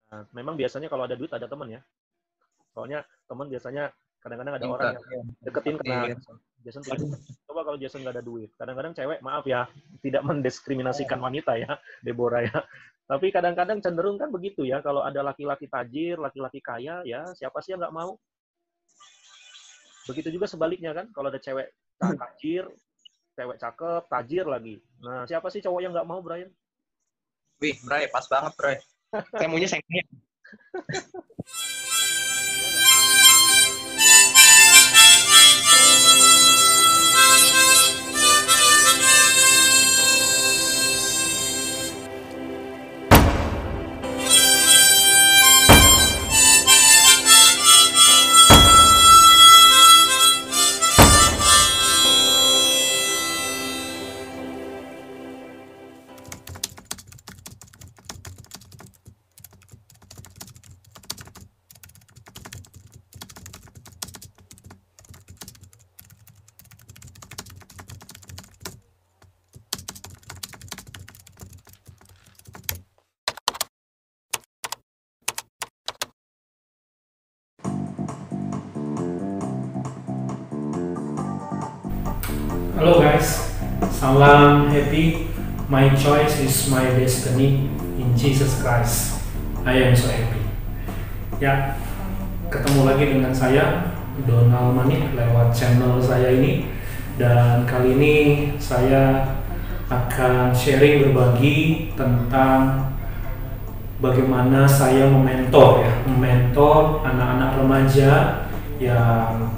Nah, memang biasanya kalau ada duit ada teman ya. Soalnya teman biasanya kadang-kadang ada orang yang deketin karena Jason punya duit. Coba kalau Jason nggak ada duit. Kadang-kadang cewek, maaf ya, tidak mendiskriminasikan wanita ya, Deborah ya. Tapi kadang-kadang cenderung kan begitu ya, kalau ada laki-laki tajir, laki-laki kaya, ya siapa sih yang nggak mau? Begitu juga sebaliknya kan, kalau ada cewek tajir, cewek cakep, tajir lagi. Nah, siapa sih cowok yang nggak mau, Brian? Wih, Bray, pas banget, Bray. Saya maunya sayangnya. Halo guys, salam happy. My choice is my destiny in Jesus Christ. I am so happy. Ya, ketemu lagi dengan saya Donald Manik lewat channel saya ini. Dan kali ini saya akan sharing berbagi tentang bagaimana saya mementor anak-anak remaja yang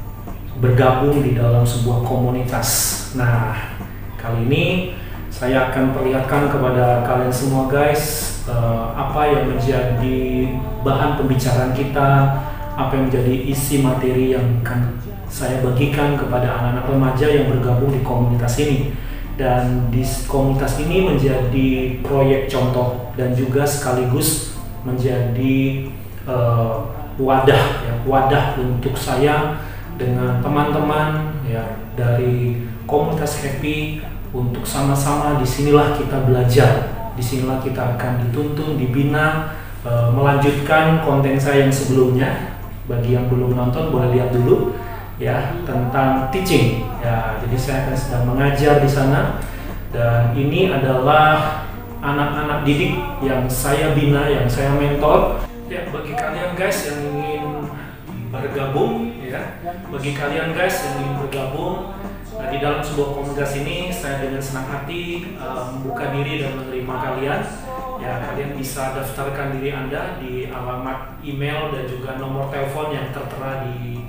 bergabung di dalam sebuah komunitas. Nah, kali ini saya akan perlihatkan kepada kalian semua guys apa yang menjadi bahan pembicaraan kita, apa yang menjadi isi materi yang akan saya bagikan kepada anak-anak remaja yang bergabung di komunitas ini. Dan di komunitas ini menjadi proyek contoh dan juga sekaligus menjadi wadah untuk saya dengan teman-teman ya dari komunitas Happy untuk sama-sama disinilah kita belajar, disinilah kita akan dituntun, dibina, melanjutkan konten saya yang sebelumnya. Bagi yang belum nonton boleh lihat dulu ya tentang teaching ya. Jadi saya akan sedang mengajar di sana dan ini adalah anak-anak didik yang saya bina, yang saya mentor. Ya, bagi kalian guys yang ingin bergabung ya, bagi kalian guys yang ingin bergabung di dalam sebuah komunitas ini, saya dengan senang hati membuka diri dan menerima kalian. Ya, kalian bisa daftarkan diri Anda di alamat email dan juga nomor telepon yang tertera di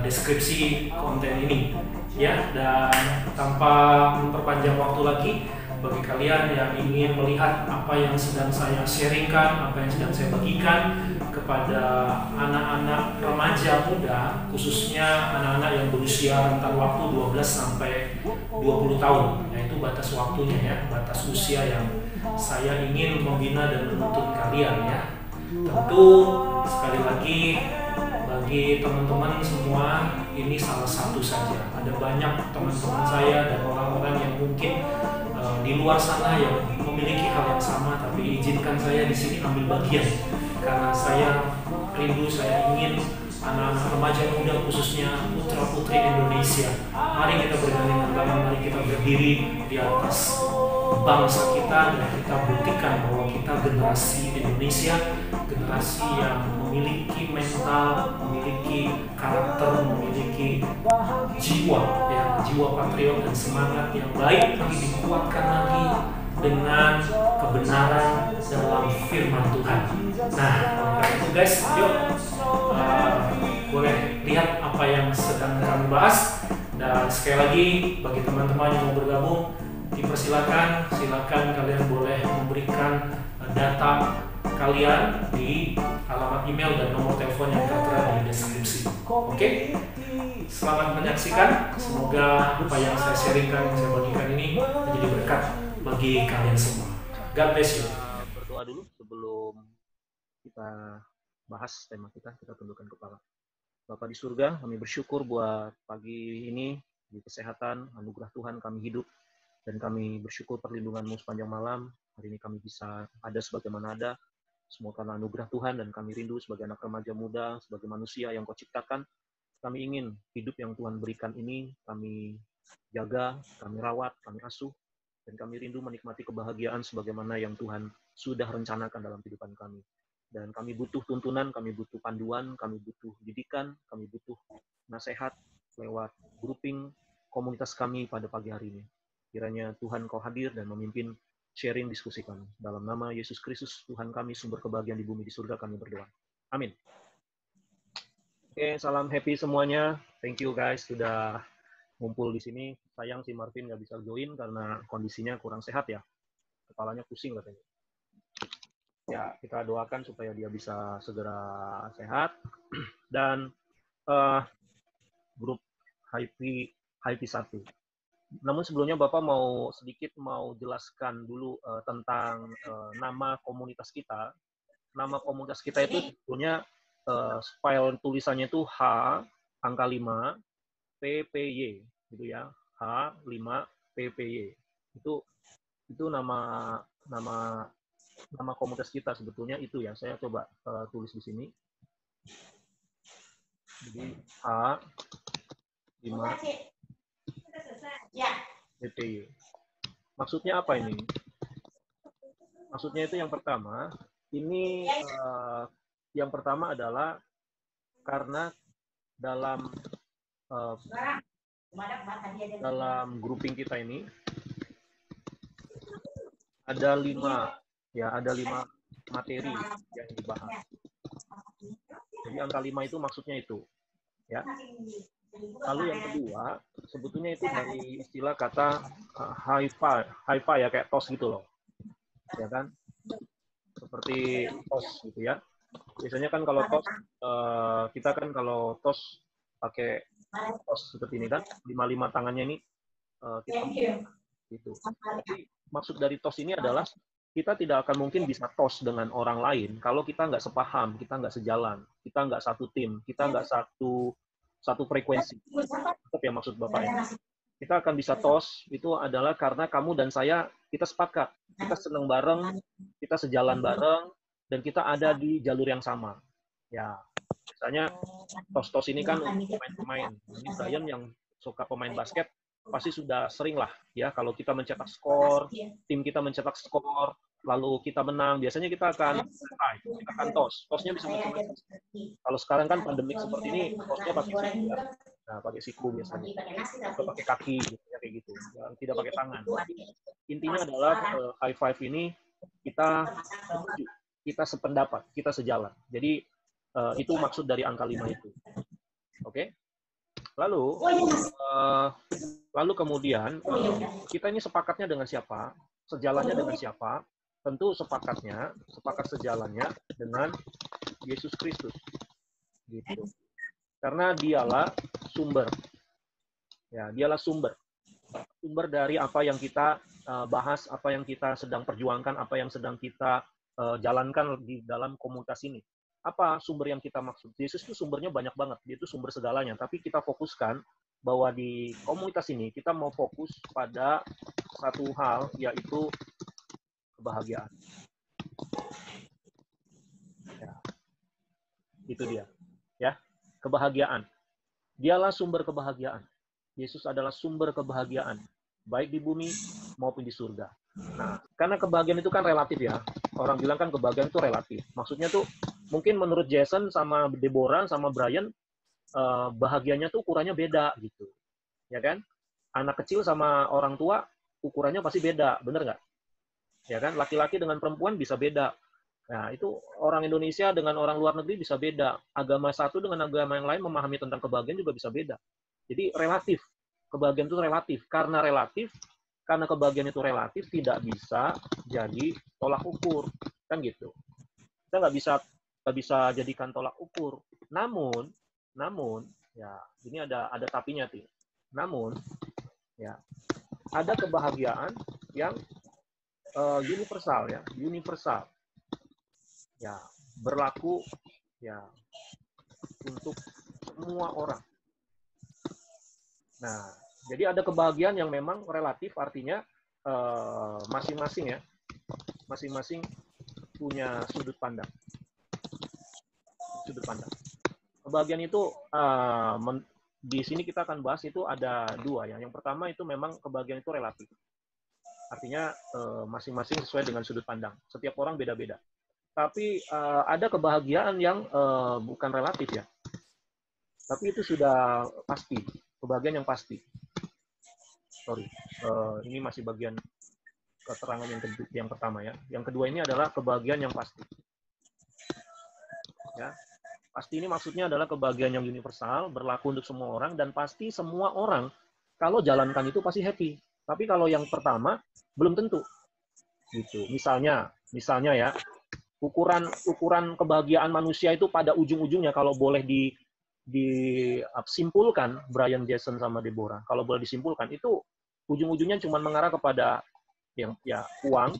deskripsi konten ini. Ya, dan tanpa memperpanjang waktu lagi, bagi kalian yang ingin melihat apa yang sedang saya sharingkan, apa yang sedang saya bagikan kepada anak-anak remaja muda, khususnya anak-anak yang berusia rentang waktu 12 sampai 20 tahun, yaitu batas waktunya ya, batas usia yang saya ingin membina dan menuntun kalian ya. Tentu sekali lagi bagi teman-teman semua ini salah satu saja. Ada banyak teman-teman saya dan orang-orang yang mungkin di luar sana yang memiliki hal yang sama, tapi izinkan saya di sini ambil bagian karena saya rindu, saya ingin anak-anak remaja muda khususnya putra-putri Indonesia, mari kita bergandingan tangan, mari kita berdiri di atas bangsa kita dan kita buktikan bahwa kita generasi Indonesia, generasi yang memiliki mental, memiliki karakter, memiliki jiwa ya, jiwa patriot dan semangat yang baik, lagi dikuatkan lagi dengan kebenaran dalam firman Tuhan. Nah, oleh itu guys, yuk boleh lihat apa yang sedang kami bahas. Dan sekali lagi bagi teman-teman yang mau bergabung, dipersilakan, silakan kalian boleh memberikan data kalian di alamat email dan nomor telepon yang tertera di deskripsi. Oke? Selamat menyaksikan. Semoga apa yang saya sharingkan, yang saya bagikan ini menjadi berkat bagi kalian semua. God bless you. Berdoa dulu sebelum kita bahas tema kita tundukkan kepala. Bapa di surga, kami bersyukur buat pagi ini, di kesehatan, anugerah Tuhan kami hidup, dan kami bersyukur perlindungan-Mu sepanjang malam. Hari ini kami bisa ada sebagaimana ada. Semua karena anugerah Tuhan, dan kami rindu sebagai anak remaja muda, sebagai manusia yang Kau ciptakan, kami ingin hidup yang Tuhan berikan ini, kami jaga, kami rawat, kami asuh, dan kami rindu menikmati kebahagiaan sebagaimana yang Tuhan sudah rencanakan dalam kehidupan kami. Dan kami butuh tuntunan, kami butuh panduan, kami butuh didikan, kami butuh nasihat lewat grouping komunitas kami pada pagi hari ini. Kiranya Tuhan Kau hadir dan memimpin sharing diskusi kami. Dalam nama Yesus Kristus, Tuhan kami, sumber kebahagiaan di bumi, di surga, kami berdoa. Amin. Oke, salam happy semuanya. Thank you guys sudah ngumpul di sini. Sayang si Marvin nggak bisa join karena kondisinya kurang sehat ya. Kepalanya pusing katanya. Ya, kita doakan supaya dia bisa segera sehat. Dan grup HIP 1. Namun sebelumnya Bapak mau jelaskan dulu tentang nama komunitas kita. Nama komunitas kita itu sebetulnya file tulisannya itu H angka 5 PPY gitu ya. H 5 PPY. Itu nama komunitas kita sebetulnya itu ya. Saya coba tulis di sini. Jadi H 5 PPY. Maksudnya apa ini? Maksudnya itu yang pertama, yang pertama adalah karena dalam grouping kita ini ada 5 materi yang dibahas. Jadi angka 5 itu maksudnya itu, ya. Lalu yang kedua, sebetulnya itu dari istilah kata hi-fi ya, kayak tos gitu loh. Ya kan? Seperti tos gitu ya. Biasanya kan kalau tos, kita kan kalau tos pakai tos seperti ini kan, 5 tangannya ini kita gitu. Jadi maksud dari tos ini adalah kita tidak akan mungkin bisa tos dengan orang lain kalau kita nggak sepaham, kita nggak sejalan, kita nggak satu tim, kita nggak satu frekuensi. Itu ya maksud Bapak ya. Kita akan bisa tos itu adalah karena kamu dan saya kita sepakat, kita senang bareng, kita sejalan bareng, dan kita ada di jalur yang sama. Ya, misalnya tos ini kan untuk pemain-pemain. Ini Brian yang suka pemain basket pasti sudah sering lah ya kalau kita mencetak skor, tim kita mencetak skor, lalu kita menang, biasanya kita akan tos. Tosnya bisa macam-macam. Kalau sekarang kan pandemik seperti ini, tosnya pakai siku ya. Nah, pakai siku biasanya. Atau pakai kaki gitu, ya, kayak gitu. Ya, tidak pakai tangan. Intinya adalah high five ini kita sependapat, kita sejalan. Jadi itu maksud dari angka 5 itu. Oke? Lalu kemudian kita ini sepakatnya dengan siapa? Sejalannya dengan siapa? Tentu sepakat sejalannya dengan Yesus Kristus. Gitu. Karena dialah sumber. Ya, dialah sumber. Sumber dari apa yang kita bahas, apa yang kita sedang perjuangkan, apa yang sedang kita jalankan di dalam komunitas ini. Apa sumber yang kita maksud? Yesus itu sumbernya banyak banget. Dia itu sumber segalanya. Tapi kita fokuskan bahwa di komunitas ini kita mau fokus pada satu hal, yaitu kebahagiaan. Ya. Itu dia. Ya, kebahagiaan. Dialah sumber kebahagiaan. Yesus adalah sumber kebahagiaan, baik di bumi maupun di surga. Nah, karena kebahagiaan itu kan relatif ya. Orang bilang kan kebahagiaan itu relatif. Maksudnya tuh mungkin menurut Jason sama Deborah sama Brian bahagianya tuh ukurannya beda gitu. Ya kan? Anak kecil sama orang tua ukurannya pasti beda, bener nggak? Ya kan? Laki-laki dengan perempuan bisa beda. Nah, itu orang Indonesia dengan orang luar negeri bisa beda. Agama satu dengan agama yang lain memahami tentang kebahagiaan juga bisa beda. Jadi relatif. Kebahagiaan itu relatif. Karena kebahagiaan itu relatif, tidak bisa jadi tolak ukur. Kan gitu. Kita nggak bisa jadikan tolak ukur. Namun, ya, ini ada tapinya, Ti. Namun, ya, ada kebahagiaan yang universal ya, ya, berlaku ya untuk semua orang. Nah, jadi ada kebahagiaan yang memang relatif, artinya masing-masing punya sudut pandang. Sudut pandang. Kebahagiaan itu di sini kita akan bahas itu ada dua ya. Yang pertama itu memang kebahagiaan itu relatif. Artinya masing-masing sesuai dengan sudut pandang. Setiap orang beda-beda. Tapi ada kebahagiaan yang bukan relatif ya. Tapi itu sudah pasti. Kebahagiaan yang pasti. Sorry. Ini masih bagian keterangan yang pertama ya. Yang kedua ini adalah kebahagiaan yang pasti. Ya. Pasti ini maksudnya adalah kebahagiaan yang universal, berlaku untuk semua orang, dan pasti semua orang kalau jalankan itu pasti happy. Tapi kalau yang pertama belum tentu. Gitu. Misalnya ya, ukuran kebahagiaan manusia itu pada ujung-ujungnya kalau boleh disimpulkan, Brian, Jason sama Deborah, kalau boleh disimpulkan itu ujung-ujungnya cuma mengarah kepada yang ya uang,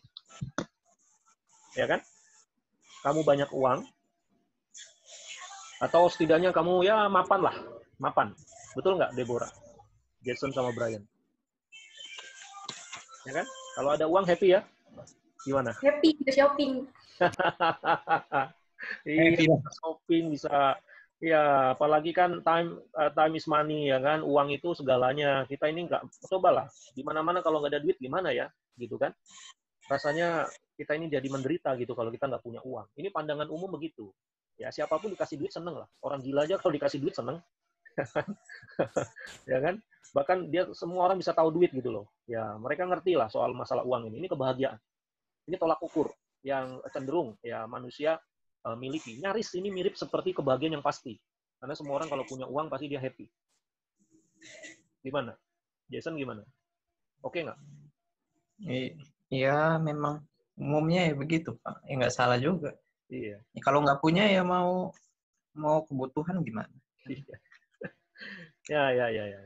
ya kan? Kamu banyak uang, atau setidaknya kamu ya mapan, betul nggak Deborah, Jason sama Brian? Ya kan? Kalau ada uang happy ya? Gimana? Happy, bisa shopping. Iya, shopping bisa. Ya, apalagi kan time is money ya kan, uang itu segalanya. Kita ini nggak, cobalah, di mana-mana kalau nggak ada duit gimana ya, gitu kan? Rasanya kita ini jadi menderita gitu kalau kita nggak punya uang. Ini pandangan umum begitu. Ya siapapun dikasih duit seneng lah. Orang gila aja kalau dikasih duit seneng, ya kan? Bahkan dia semua orang bisa tahu duit gitu loh. Ya mereka ngerti lah soal masalah uang ini. Ini kebahagiaan. Ini tolak ukur yang cenderung ya manusia miliki. Nyaris ini mirip seperti kebahagiaan yang pasti. Karena semua orang kalau punya uang pasti dia happy. Gimana? Jason gimana? Oke nggak? Iya, memang umumnya ya begitu, Pak. Ya nggak salah juga. Iya. Ya, kalau nggak punya ya mau kebutuhan gimana? Ya.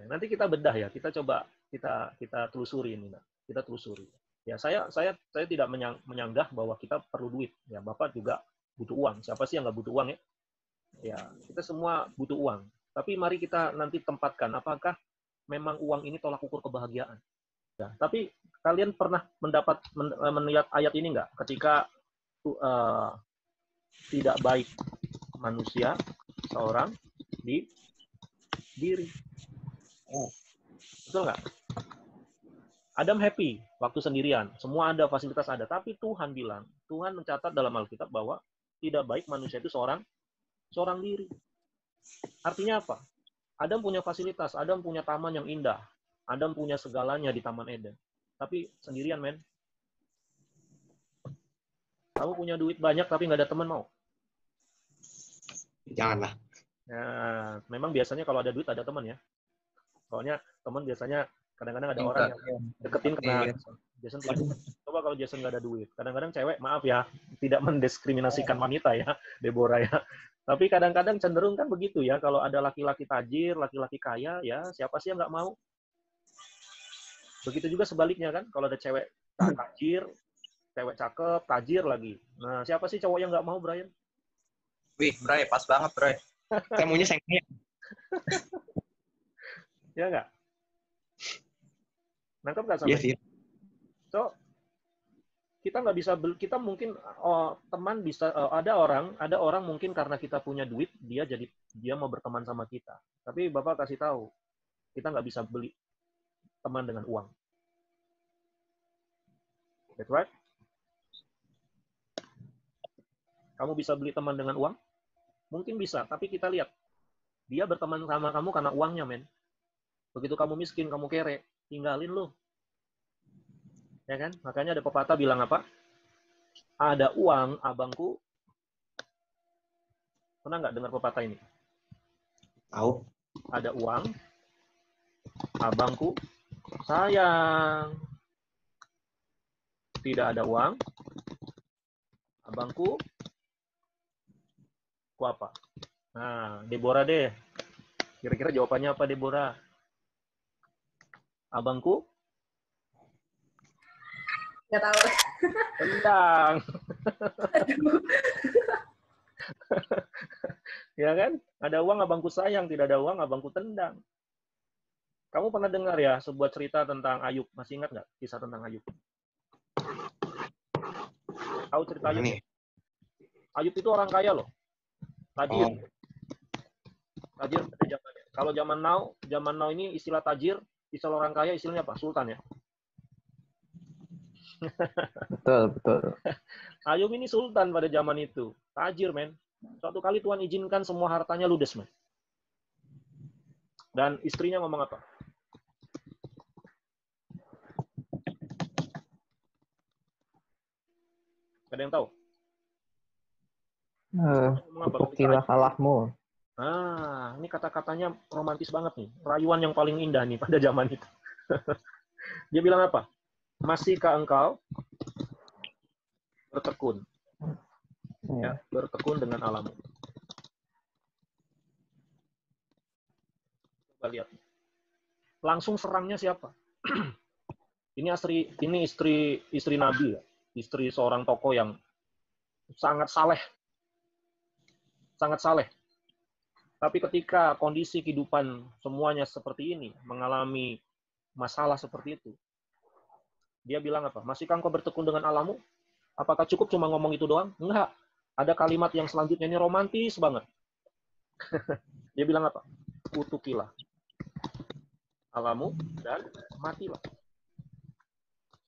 Nanti kita bedah ya. Kita coba kita telusuri ini, Nak. Kita telusuri. Ya, saya tidak menyanggah bahwa kita perlu duit. Ya, Bapak juga butuh uang. Siapa sih yang nggak butuh uang ya? Ya, kita semua butuh uang. Tapi mari kita nanti tempatkan apakah memang uang ini tolak ukur kebahagiaan. Ya, tapi kalian pernah melihat ayat ini nggak? Ketika tidak baik manusia seorang di diri. Betul nggak? Adam happy waktu sendirian. Semua ada, fasilitas ada. Tapi Tuhan bilang, Tuhan mencatat dalam Alkitab bahwa tidak baik manusia itu seorang diri. Artinya apa? Adam punya fasilitas, Adam punya taman yang indah. Adam punya segalanya di Taman Eden. Tapi sendirian, men. Kamu punya duit banyak tapi nggak ada teman mau? Janganlah. Nah, memang biasanya kalau ada duit ada teman ya. Soalnya teman biasanya kadang-kadang ada orang yang deketin karena Jason punya. Coba kalau Jason nggak ada duit. Kadang-kadang cewek, maaf ya, tidak mendiskriminasikan wanita ya, Deborah ya. Tapi kadang-kadang cenderung kan begitu ya. Kalau ada laki-laki tajir, laki-laki kaya, ya siapa sih yang nggak mau? Begitu juga sebaliknya kan. Kalau ada cewek tajir, cewek cakep, tajir lagi. Nah, siapa sih cowok yang nggak mau, Brian? Wih, Bray, pas banget, Bray. Saya maunya sayangnya. Ya nggak? Nangkep nggak sampai? Iya sih. So, kita nggak bisa, kita mungkin teman bisa, ada orang mungkin karena kita punya duit, dia mau berteman sama kita. Tapi Bapak kasih tahu, kita nggak bisa beli teman dengan uang. That's right? Kamu bisa beli teman dengan uang? Mungkin bisa, tapi kita lihat. Dia berteman sama kamu karena uangnya, men. Begitu kamu miskin, kamu kere, tinggalin lu. Ya kan? Makanya ada pepatah bilang apa? Ada uang, abangku. Pernah nggak dengar pepatah ini? Tahu. Ada uang, abangku sayang. Tidak ada uang, abangku ku apa? Nah, Deborah deh. Kira-kira jawabannya apa, Deborah? Abangku? Nggak tahu. Tendang. Ya kan? Ada uang, abangku sayang. Tidak ada uang, abangku tendang. Kamu pernah dengar ya sebuah cerita tentang Ayub? Masih ingat nggak kisah tentang Ayub? Tahu cerita Ayub? Ayub itu orang kaya loh. Tajir. Oh. Tajir pada zamannya. Kalau zaman now ini istilah tajir, istilah orang kaya istilahnya apa? Sultan ya. Betul, betul. Ayub ini sultan pada zaman itu. Tajir, men. Suatu kali Tuhan izinkan semua hartanya ludes, men. Dan istrinya ngomong apa? Ada yang tahu? Ngomong apa? Kutukilah Allahmu. Ah, ini kata-katanya romantis banget nih. Rayuan yang paling indah nih pada zaman itu. Dia bilang apa? Masihkah engkau bertekun? Ya, bertekun dengan Allahmu. Coba lihat. Langsung serangnya siapa? Ini istri Nabi ya. Istri seorang tokoh yang sangat saleh. Sangat saleh. Tapi ketika kondisi kehidupan semuanya seperti ini, mengalami masalah seperti itu, dia bilang apa? Masihkah engkau bertekun dengan Allahmu? Apakah cukup cuma ngomong itu doang? Enggak. Ada kalimat yang selanjutnya ini romantis banget. Dia bilang apa? Kutukilah Allahmu dan matilah.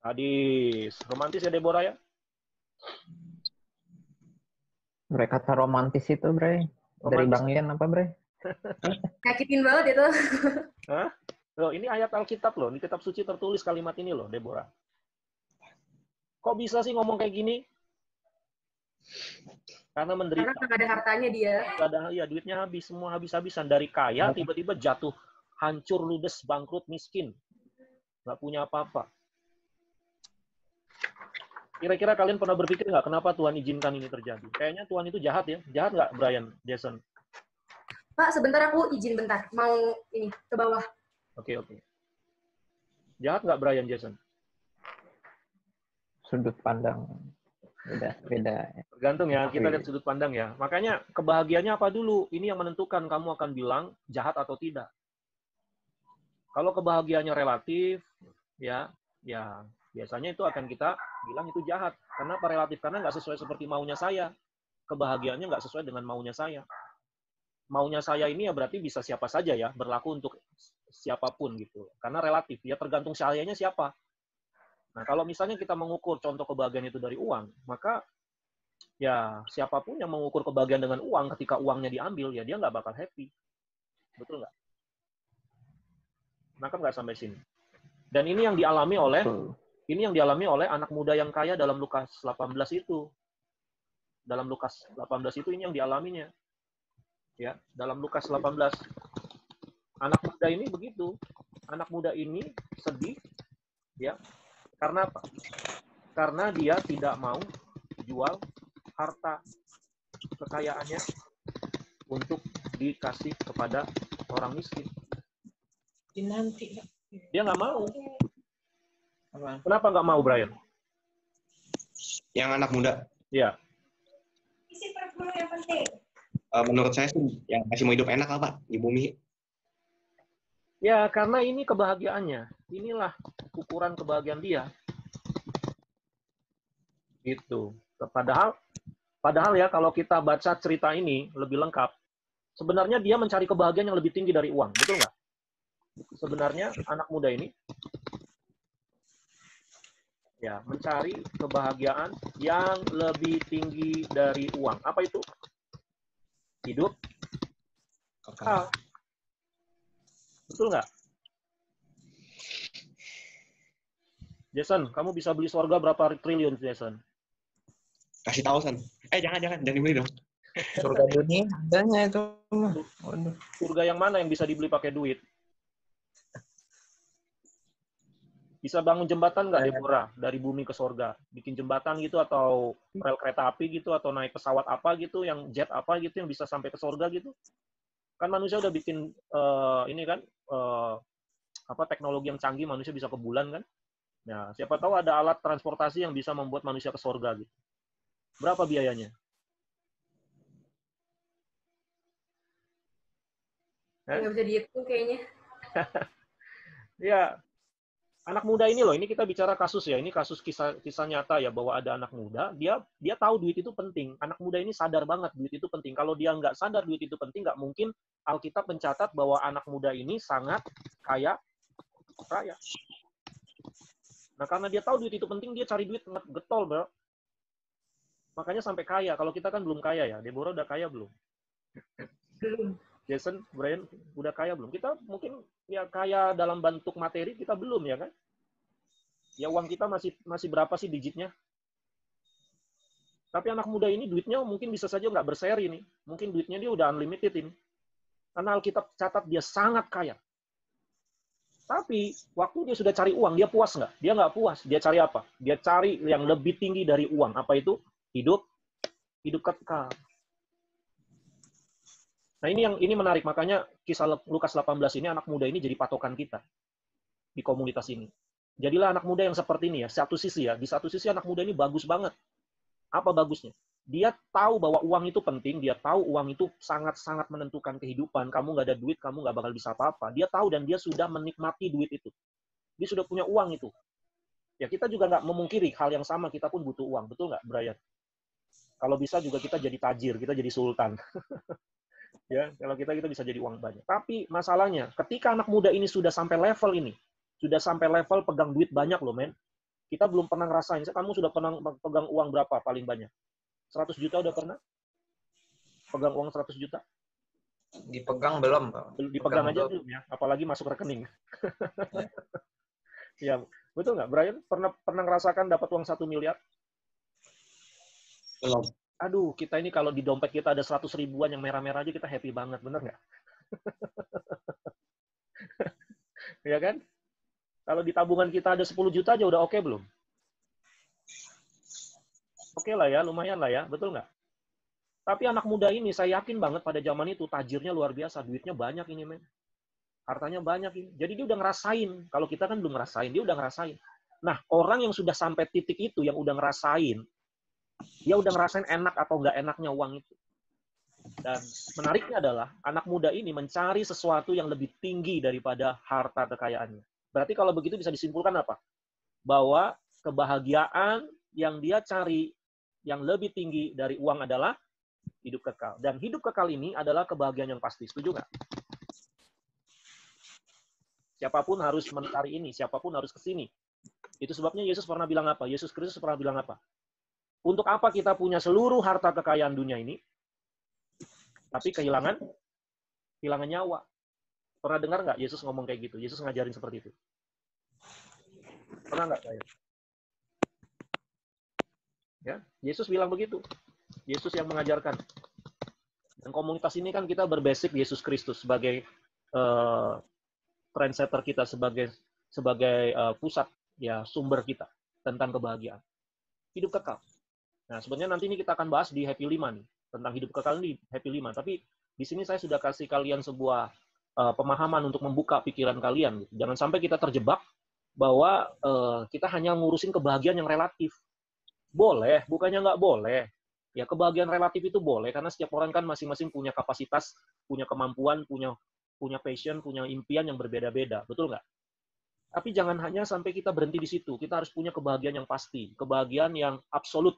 Sadis. Romantis ya Deborah ya? Bre, kata romantis itu, Bre. Dari Romantis. Bang Ian apa, Bre? Nyakitin banget itu. Hah? Loh, ini ayat Alkitab loh. Di kitab suci tertulis kalimat ini loh, Deborah. Kok bisa sih ngomong kayak gini? Karena menderita. Karena nggak ada hartanya dia. Nggak ada, ya duitnya habis, semua habis-habisan. Dari kaya, tiba-tiba jatuh. Hancur, ludes, bangkrut, miskin. Nggak punya apa-apa. Kira-kira kalian pernah berpikir nggak kenapa Tuhan izinkan ini terjadi? Kayaknya Tuhan itu jahat ya. Jahat nggak, Brian, Jason? Pak, sebentar aku izin bentar. Mau ini ke bawah. Oke. Jahat nggak, Brian, Jason? Sudut pandang. Beda. Tergantung ya, kita lihat sudut pandang ya. Makanya kebahagiaannya apa dulu? Ini yang menentukan kamu akan bilang jahat atau tidak. Kalau kebahagiaannya relatif, ya biasanya itu akan kita bilang itu jahat. Karena apa relatif? Karena nggak sesuai seperti maunya saya. Kebahagiaannya nggak sesuai dengan maunya saya. Maunya saya ini ya berarti bisa siapa saja ya, berlaku untuk siapapun gitu. Karena relatif, ya tergantung sayanya siapa. Nah, kalau misalnya kita mengukur contoh kebahagiaan itu dari uang, maka ya siapapun yang mengukur kebahagiaan dengan uang, ketika uangnya diambil, ya dia nggak bakal happy. Betul nggak? Nangkep nggak sampai sini? Dan ini yang dialami oleh anak muda yang kaya dalam Lukas 18 itu. Dalam Lukas 18 itu ini yang dialaminya. Ya, dalam Lukas 18. Anak muda ini begitu. Anak muda ini sedih ya. Karena apa? Karena dia tidak mau jual harta kekayaannya untuk dikasih kepada orang miskin. Nanti. Dia nggak mau. Kenapa nggak mau, Brian? Yang anak muda. Ya. Isi perut yang penting. Menurut saya sih yang masih mau hidup enak lah, Pak, di bumi. Ya, karena ini kebahagiaannya. Inilah ukuran kebahagiaan dia. Gitu. Padahal ya kalau kita baca cerita ini lebih lengkap, sebenarnya dia mencari kebahagiaan yang lebih tinggi dari uang. Betul nggak? Sebenarnya anak muda ini ya mencari kebahagiaan yang lebih tinggi dari uang. Apa itu? Hidup kekal. Betul nggak? Jason, kamu bisa beli surga berapa triliun, Jason? Kasih tahu, San. Jangan dibeli dong. Surga dunia adanya itu. Waduh. Surga yang mana yang bisa dibeli pakai duit? Bisa bangun jembatan nggak, Deborah? Dari bumi ke surga? Bikin jembatan gitu, atau rel kereta api gitu, atau naik pesawat apa gitu, yang jet apa gitu, yang bisa sampai ke surga gitu? Kan manusia udah bikin ini kan, teknologi yang canggih, manusia bisa ke bulan kan? Nah, siapa tahu ada alat transportasi yang bisa membuat manusia ke surga gitu. Berapa biayanya? Nggak bisa dihitung kayaknya. Ya, Anak muda ini loh, ini kita bicara kasus ya, ini kasus kisah nyata ya, bahwa ada anak muda, dia tahu duit itu penting. Anak muda ini sadar banget duit itu penting. Kalau dia nggak sadar duit itu penting, nggak mungkin Alkitab mencatat bahwa anak muda ini sangat kaya raya. Nah, karena dia tahu duit itu penting, dia cari duit getol, bro. Makanya sampai kaya. Kalau kita kan belum kaya ya. Deborah udah kaya belum? Belum. Jason, Brian udah kaya belum? Kita mungkin ya kaya dalam bentuk materi, kita belum ya kan? Ya uang kita masih berapa sih digitnya? Tapi anak muda ini duitnya mungkin bisa saja nggak berseri nih. Mungkin duitnya dia udah unlimited ini. Karena Alkitab catat dia sangat kaya. Tapi waktu dia sudah cari uang, dia puas nggak? Dia nggak puas. Dia cari apa? Dia cari yang lebih tinggi dari uang. Apa itu? Hidup kekal. Nah, ini menarik, makanya kisah Lukas 18 ini, anak muda ini jadi patokan kita di komunitas ini. Jadilah anak muda yang seperti ini ya. Di satu sisi anak muda ini bagus banget. Apa bagusnya? Dia tahu bahwa uang itu penting, dia tahu uang itu sangat-sangat menentukan kehidupan. Kamu nggak ada duit, kamu nggak bakal bisa apa-apa. Dia tahu dan dia sudah menikmati duit itu. Dia sudah punya uang itu. Ya, kita juga nggak memungkiri hal yang sama, kita pun butuh uang. Betul nggak, Brian? Kalau bisa juga kita jadi tajir, kita jadi sultan. Ya, kalau kita bisa jadi uang banyak. Tapi masalahnya, ketika anak muda ini sudah sampai level ini, sudah sampai level pegang duit banyak loh, men. Kita belum pernah ngerasain. Kamu sudah pernah pegang uang berapa paling banyak? 100 juta udah pernah? Pegang uang 100 juta? Dipegang belum, Pak? Dipegang aja belum ya, apalagi masuk rekening. Ya, betul nggak? Brian pernah ngerasakan dapat uang 1 miliar? Belum. Aduh, kita ini kalau di dompet kita ada 100 ribuan yang merah-merah aja kita happy banget, bener nggak? Ya kan? Kalau di tabungan kita ada 10 juta aja udah oke belum? Oke lah ya, lumayan lah ya, betul nggak? Tapi anak muda ini, saya yakin banget pada zaman itu, tajirnya luar biasa, duitnya banyak ini, men. Hartanya banyak ini. Jadi dia udah ngerasain. Kalau kita kan belum ngerasain, dia udah ngerasain. Nah, orang yang sudah sampai titik itu, yang udah ngerasain, dia udah ngerasain enak atau nggak enaknya uang itu. Dan menariknya adalah, anak muda ini mencari sesuatu yang lebih tinggi daripada harta kekayaannya. Berarti kalau begitu bisa disimpulkan apa? Bahwa kebahagiaan yang dia cari, yang lebih tinggi dari uang adalah hidup kekal. Dan hidup kekal ini adalah kebahagiaan yang pasti. Setuju nggak? Siapapun harus mencari ini, siapapun harus ke sini. Itu sebabnya Yesus pernah bilang apa? Yesus Kristus pernah bilang apa? Untuk apa kita punya seluruh harta kekayaan dunia ini, tapi kehilangan nyawa? Pernah dengar nggak Yesus ngomong kayak gitu? Yesus ngajarin seperti itu. Pernah nggak saya? Ya, Yesus bilang begitu. Yesus yang mengajarkan. Dan komunitas ini kan kita berbasic Yesus Kristus sebagai trendsetter kita, sebagai pusat ya, sumber kita tentang kebahagiaan. Hidup kekal. Nah, sebenarnya nanti ini kita akan bahas di Happy 5 nih, tentang hidup kekal ini di Happy 5. Tapi di sini saya sudah kasih kalian sebuah pemahaman untuk membuka pikiran kalian. Jangan sampai kita terjebak bahwa kita hanya ngurusin kebahagiaan yang relatif. Boleh, bukannya nggak boleh. Ya, kebahagiaan relatif itu boleh, karena setiap orang kan masing-masing punya kapasitas, punya kemampuan, punya passion, punya impian yang berbeda-beda. Betul nggak? Tapi jangan hanya sampai kita berhenti di situ. Kita harus punya kebahagiaan yang pasti, kebahagiaan yang absolut,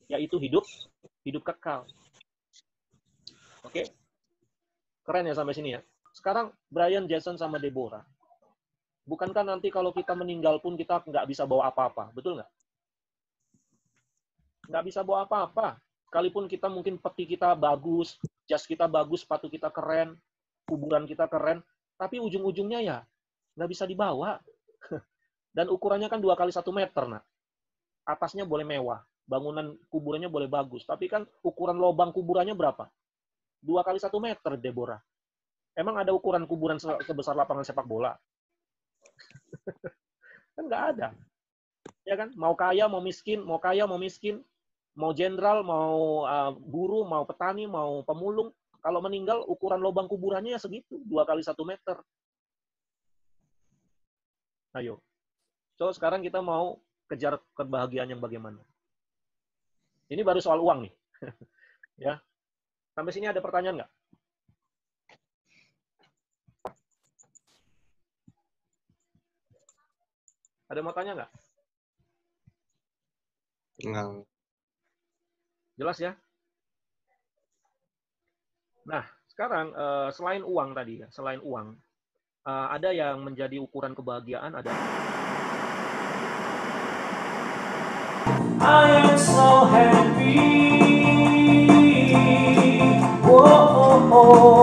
yaitu hidup kekal. Oke? Keren ya sampai sini ya. Sekarang Brian, Jason, sama Deborah. Bukankah nanti kalau kita meninggal pun kita nggak bisa bawa apa-apa? Betul nggak? Nggak bisa bawa apa-apa. Sekalipun kita mungkin peti kita bagus, jas kita bagus, sepatu kita keren, kuburan kita keren, tapi ujung-ujungnya ya nggak bisa dibawa. Dan ukurannya kan 2 kali 1 meter, nah. Atasnya boleh mewah, bangunan kuburannya boleh bagus, tapi kan ukuran lubang kuburannya berapa? 2 kali 1 meter, Deborah. Emang ada ukuran kuburan sebesar lapangan sepak bola? Kan nggak ada. Ya kan? Mau kaya, mau miskin, mau kaya, mau miskin, mau jenderal, mau guru, mau petani, mau pemulung. Kalau meninggal, ukuran lubang kuburannya ya segitu, 2 kali 1 meter. Ayo. So, sekarang kita mau kejar kebahagiaan yang bagaimana. Ini baru soal uang nih. Ya. Sampai sini ada pertanyaan nggak? Ada mau tanya nggak? Enggak. Jelas ya? Nah, sekarang selain uang tadi ya, selain uang, ada yang menjadi ukuran kebahagiaan, ada. I am so happy. Whoa, oh, oh.